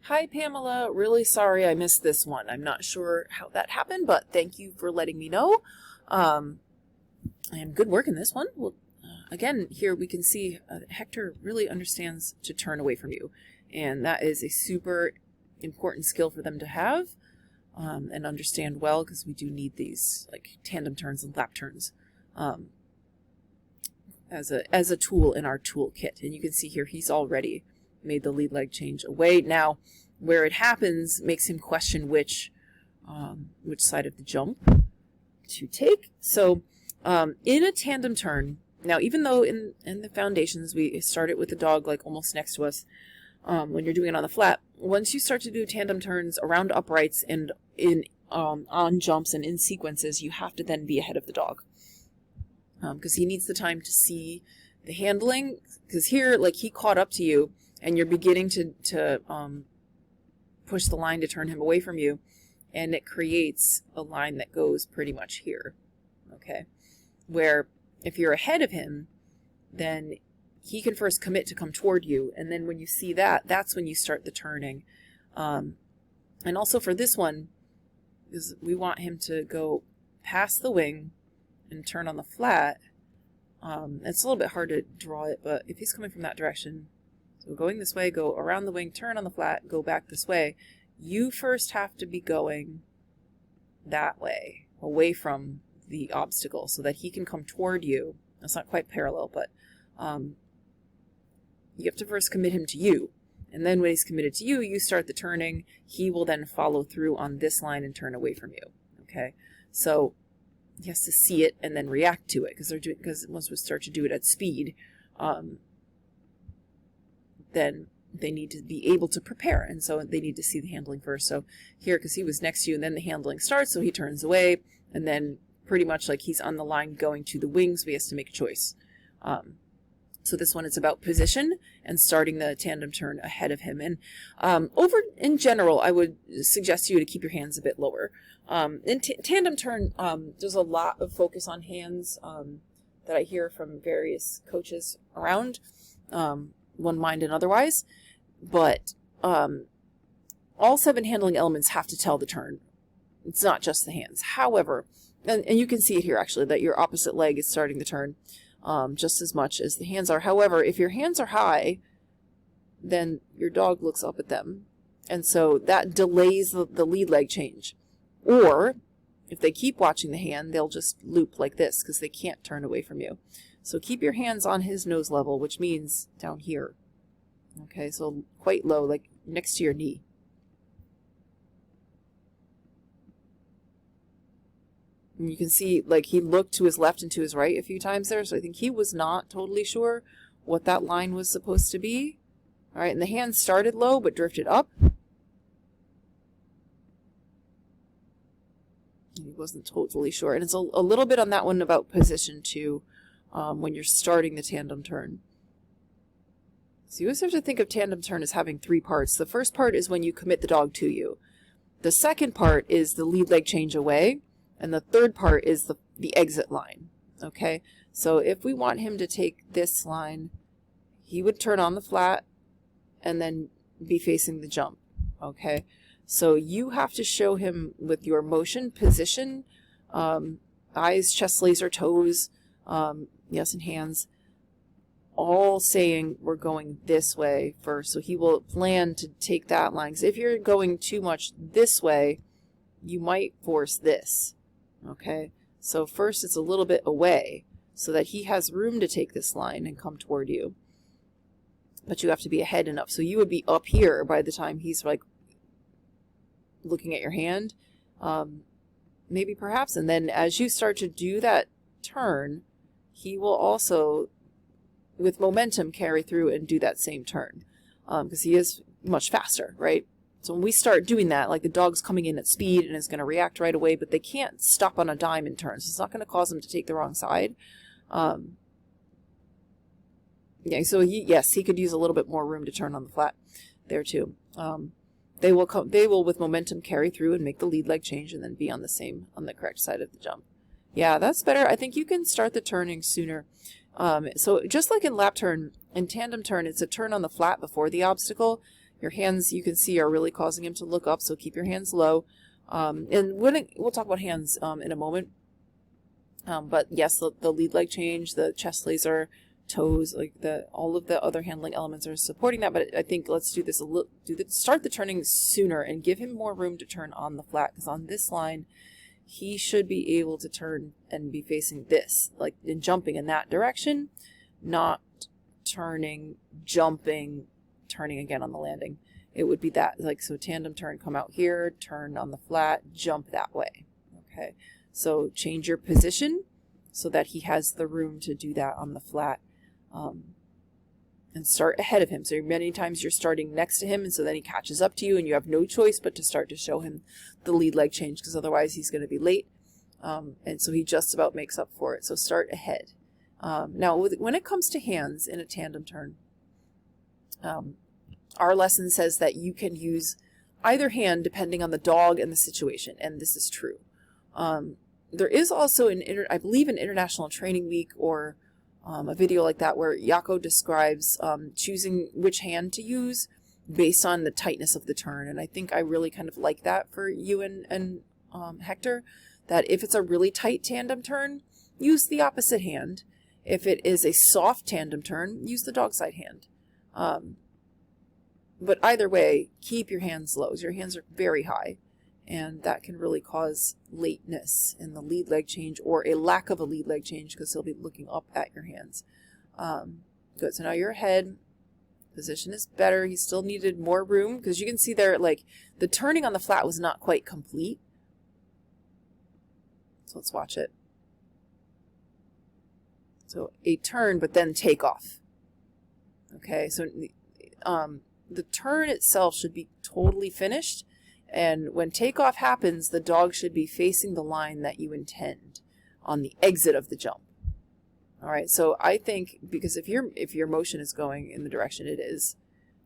Hi, Pamela. Really sorry I missed this one. I'm not sure how that happened, but thank you for letting me know. And good work in this one. Well, again, here we can see Hector really understands to turn away from you. And that is a super important skill for them to have and understand well, because we do need these like tandem turns and lap turns as a tool in our toolkit. And you can see here he's already made the lead leg change away. Now, where it happens makes him question which side of the jump to take. So in a tandem turn, now even though in the foundations we start it with the dog like almost next to us, when you're doing it on the flat, once you start to do tandem turns around uprights and on jumps and in sequences, you have to then be ahead of the dog because he needs the time to see the handling. Because here, like, he caught up to you and you're beginning to push the line to turn him away from you, and it creates a line that goes pretty much here, okay? Where if you're ahead of him, then he can first commit to come toward you, and then when you see that, that's when you start the turning. And also for this one, is we want him to go past the wing and turn on the flat. It's a little bit hard to draw it, but if he's coming from that direction, so going this way, go around the wing, turn on the flat, go back this way. You first have to be going that way, away from the obstacle, so that he can come toward you. That's not quite parallel, but you have to first commit him to you. And then when he's committed to you, you start the turning. He will then follow through on this line and turn away from you. Okay? So he has to see it and then react to it, because once we start to do it at speed, then they need to be able to prepare, and so they need to see the handling first. So here, because he was next to you, and then the handling starts, so he turns away, and then pretty much like he's on the line going to the wings, so he has to make a choice. So this one is about position and starting the tandem turn ahead of him. And over in general, I would suggest you to keep your hands a bit lower. In tandem turn, there's a lot of focus on hands that I hear from various coaches around, one mind and otherwise, but all 7 handling elements have to tell the turn. It's not just the hands. However, and you can see it here actually, that your opposite leg is starting the turn just as much as the hands are. However, if your hands are high, then your dog looks up at them, and so that delays the lead leg change. Or if they keep watching the hand, they'll just loop like this because they can't turn away from you. So keep your hands on his nose level, which means down here. Okay, so quite low, like next to your knee. And you can see, like, he looked to his left and to his right a few times there, so I think he was not totally sure what that line was supposed to be. All right, and the hand started low but drifted up. He wasn't totally sure. And it's a little bit on that one about position too, when you're starting the tandem turn. So you always have to think of tandem turn as having 3 parts. The first part is when you commit the dog to you. The second part is the lead leg change away. And the third part is the exit line. Okay, so if we want him to take this line, he would turn on the flat and then be facing the jump. Okay, so you have to show him with your motion, position, eyes, chest, laser, toes, yes, and hands, all saying we're going this way first. So he will plan to take that line. Because if you're going too much this way, you might force this. Okay, so first it's a little bit away so that he has room to take this line and come toward you. But you have to be ahead enough. So you would be up here by the time he's like looking at your hand, maybe perhaps. And then as you start to do that turn, he will also, with momentum, carry through and do that same turn because he is much faster, right? So when we start doing that, like the dog's coming in at speed and is going to react right away, but they can't stop on a dime and turn. So it's not going to cause them to take the wrong side. Yeah, so he could use a little bit more room to turn on the flat there too. They will with momentum carry through and make the lead leg change and then be on the correct side of the jump. Yeah, that's better. I think you can start the turning sooner. So just like in lap turn, in tandem turn, it's a turn on the flat before the obstacle. Your hands, you can see, are really causing him to look up, so keep your hands low. And we'll talk about hands in a moment. But yes, the lead leg change, the chest laser, toes, like all of the other handling elements are supporting that. But I think let's do this start the turning sooner and give him more room to turn on the flat, because on this line, he should be able to turn and be facing this, like in jumping in that direction, not turning, jumping, turning again on the landing. It would be that, like, so tandem turn, come out here, turn on the flat, jump that way. Okay, so change your position so that he has the room to do that on the flat, and start ahead of him. So many times you're starting next to him, and so then he catches up to you, and you have no choice but to start to show him the lead leg change, because otherwise he's going to be late, and so he just about makes up for it. So start ahead. Now, when it comes to hands in a tandem turn, our lesson says that you can use either hand depending on the dog and the situation, and this is true. There is also I believe an International Training Week or a video like that where Yako describes choosing which hand to use based on the tightness of the turn, and I think I really kind of like that for you and Hector, that if it's a really tight tandem turn, use the opposite hand. If it is a soft tandem turn, use the dog side hand. But either way, keep your hands low. Your hands are very high, and that can really cause lateness in the lead leg change, or a lack of a lead leg change, because he'll be looking up at your hands. Good. So now your head position is better. He still needed more room, because you can see there, like, the turning on the flat was not quite complete. So let's watch it. So a turn, but then take off. Okay, so the turn itself should be totally finished, and when takeoff happens, the dog should be facing the line that you intend on the exit of the jump. All right, so I think, because if your motion is going in the direction it is,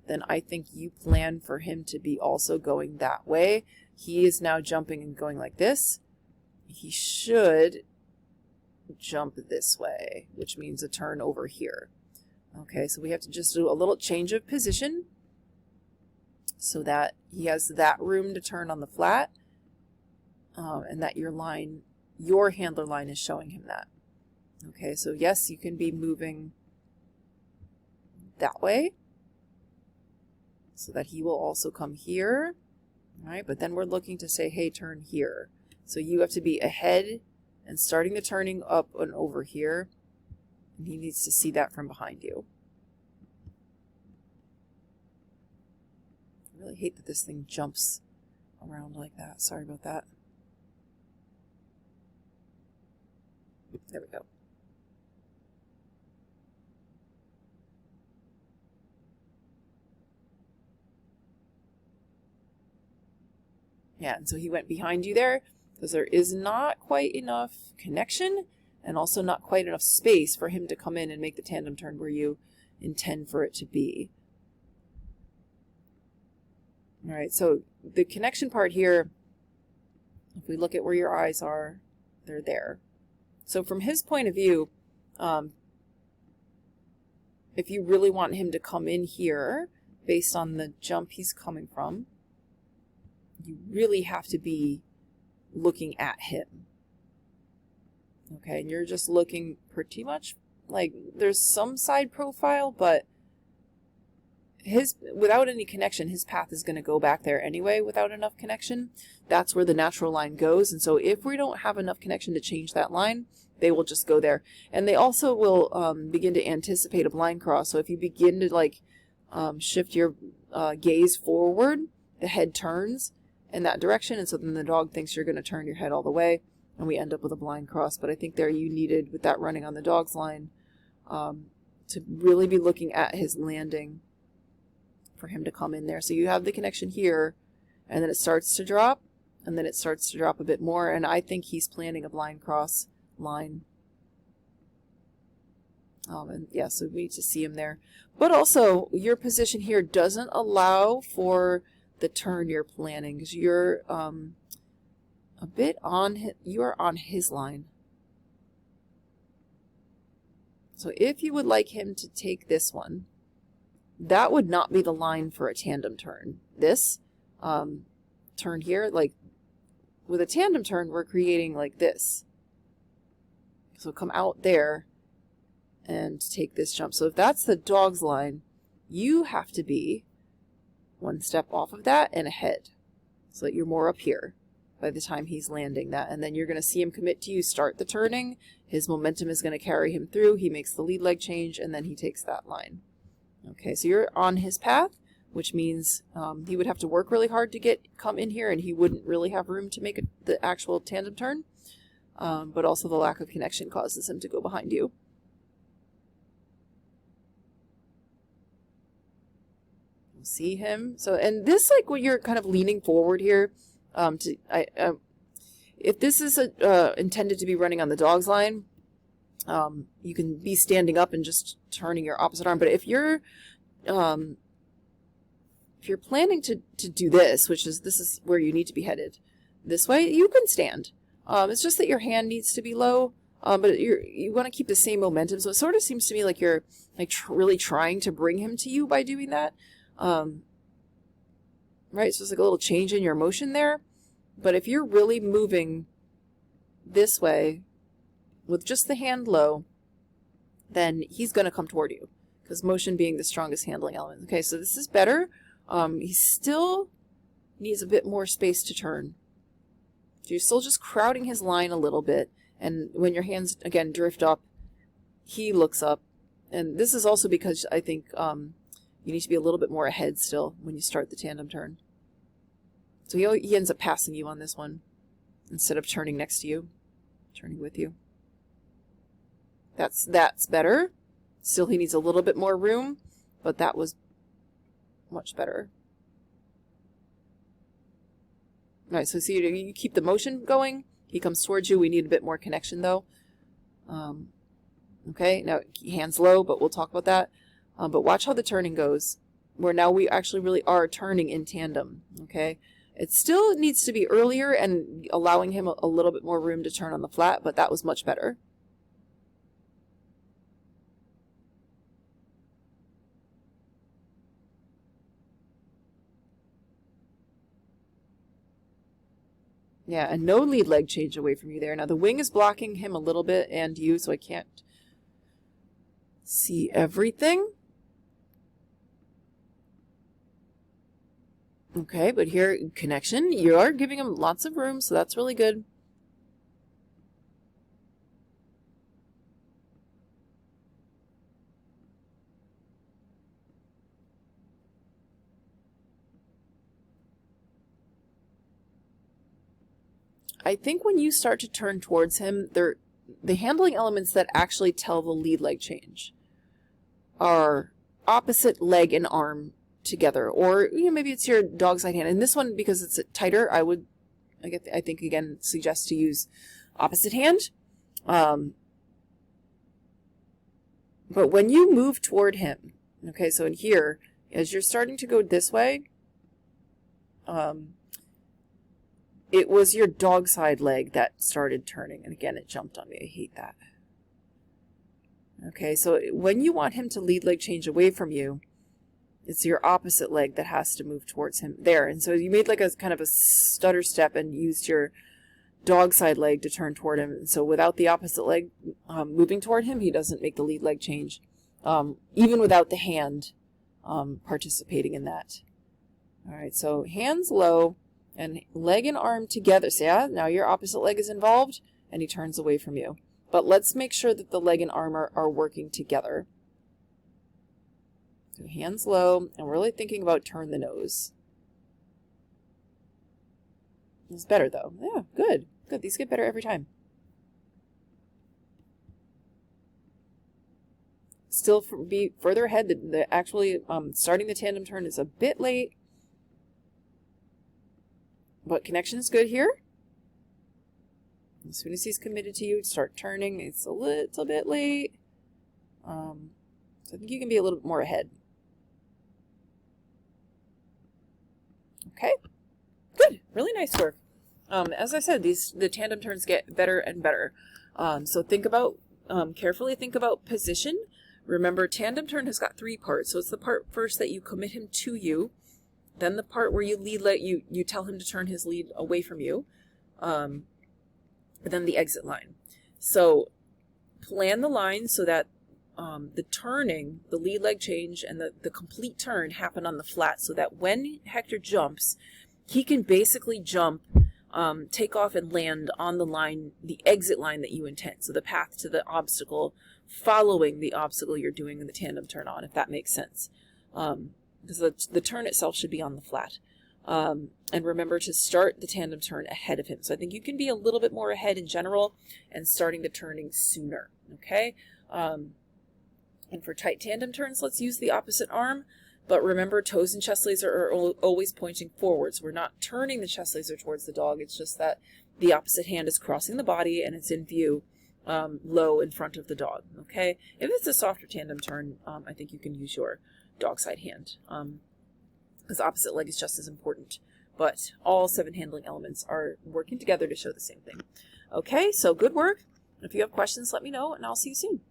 then I think you plan for him to be also going that way. He is now jumping and going like this. He should jump this way, which means a turn over here. Okay, so we have to just do a little change of position so that he has that room to turn on the flat, and that your handler line is showing him that. Okay, so yes, you can be moving that way so that he will also come here. All right, but then we're looking to say, hey, turn here. So you have to be ahead and starting the turning up and over here, and he needs to see that from behind you. I really hate that this thing jumps around like that. Sorry about that. There we go. Yeah, and so he went behind you there because there is not quite enough connection and also not quite enough space for him to come in and make the tandem turn where you intend for it to be. All right, so the connection part here, if we look at where your eyes are, they're there. So from his point of view, if you really want him to come in here based on the jump he's coming from, you really have to be looking at him. Okay, and you're just looking pretty much like there's some side profile, but without any connection, his path is going to go back there anyway without enough connection. That's where the natural line goes. And so if we don't have enough connection to change that line, they will just go there. And they also will begin to anticipate a blind cross. So if you begin to like shift your gaze forward, the head turns in that direction. And so then the dog thinks you're going to turn your head all the way, and we end up with a blind cross. But I think there you needed, with that running on the dog's line, to really be looking at his landing for him to come in there. So you have the connection here, and then it starts to drop, and then it starts to drop a bit more, and I think he's planning a blind cross line. And yeah, so we need to see him there. But also, your position here doesn't allow for the turn you're planning, because you're a bit on, you are on his line. So if you would like him to take this one, that would not be the line for a tandem turn. This turn here, like with a tandem turn, we're creating like this. So come out there and take this jump. So if that's the dog's line, you have to be one step off of that and ahead so that you're more up here by the time he's landing that. And then you're going to see him commit to you, start the turning. His momentum is going to carry him through. He makes the lead leg change, and then he takes that line. Okay, so you're on his path, which means he would have to work really hard to come in here, and he wouldn't really have room to make the actual tandem turn. But also the lack of connection causes him to go behind you. See him. So, and this, like when you're kind of leaning forward here, if this is intended to be running on the dog's line, you can be standing up and just turning your opposite arm. But if you're planning to do this, this is where you need to be headed this way, you can stand. It's just that your hand needs to be low, but you want to keep the same momentum. So it sort of seems to me like you're like really trying to bring him to you by doing that. Right, so it's like a little change in your motion there. But if you're really moving this way with just the hand low, then he's going to come toward you, because motion being the strongest handling element. Okay, so this is better. He still needs a bit more space to turn. So you're still just crowding his line a little bit, and when your hands, again, drift up, he looks up. And this is also because I think you need to be a little bit more ahead still when you start the tandem turn. So he ends up passing you on this one instead of turning next to you, turning with you. That's better. Still, he needs a little bit more room, but that was much better. All right, so see, you keep the motion going. He comes towards you. We need a bit more connection, though. Okay, now hands low, but we'll talk about that. But watch how the turning goes, where now we actually really are turning in tandem, okay? It still needs to be earlier and allowing him a little bit more room to turn on the flat, but that was much better. Yeah, and no lead leg change away from you there. Now the wing is blocking him a little bit and you, so I can't see everything. Okay, but here, connection, you are giving him lots of room, so that's really good. I think when you start to turn towards him, the handling elements that actually tell the lead leg change are opposite leg and arm together, or maybe it's your dog side hand. And this one, because it's tighter, I think again suggest to use opposite hand. But when you move toward him, okay, so in here, as you're starting to go this way, it was your dog side leg that started turning, and again it jumped on me. I hate that. Okay, so when you want him to lead leg change away from you, it's your opposite leg that has to move towards him there. And so you made like a kind of a stutter step and used your dog side leg to turn toward him. And so without the opposite leg moving toward him, he doesn't make the lead leg change, even without the hand participating in that. All right, so hands low and leg and arm together. So yeah, now your opposite leg is involved and he turns away from you. But let's make sure that the leg and arm are working together. So hands low, and we're really thinking about turn the nose. It's better though. Yeah, good. Good. These get better every time. Still be further ahead. Actually starting the tandem turn is a bit late. But connection is good here. As soon as he's committed to you, start turning. It's a little bit late. So I think you can be a little bit more ahead. Okay, good, really nice work. As I said, the tandem turns get better and better. So think about, carefully think about position, Remember, tandem turn has got 3 parts. So it's the part first that you commit him to you, then the part where you you tell him to turn his lead away from you, and then the exit line. So plan the line so that the turning, the lead leg change, and the complete turn happen on the flat, so that when Hector jumps, he can basically jump, take off and land on the line, the exit line that you intend. So the path to the obstacle, following the obstacle you're doing the tandem turn on, if that makes sense. Because the turn itself should be on the flat. And remember to start the tandem turn ahead of him. So I think you can be a little bit more ahead in general and starting the turning sooner, okay? And for tight tandem turns, let's use the opposite arm. But remember, toes and chest laser are always pointing forwards. We're not turning the chest laser towards the dog. It's just that the opposite hand is crossing the body and it's in view low in front of the dog, okay? If it's a softer tandem turn, I think you can use your dog side hand, because opposite leg is just as important. But all 7 handling elements are working together to show the same thing. Okay, so good work. If you have questions, let me know, and I'll see you soon.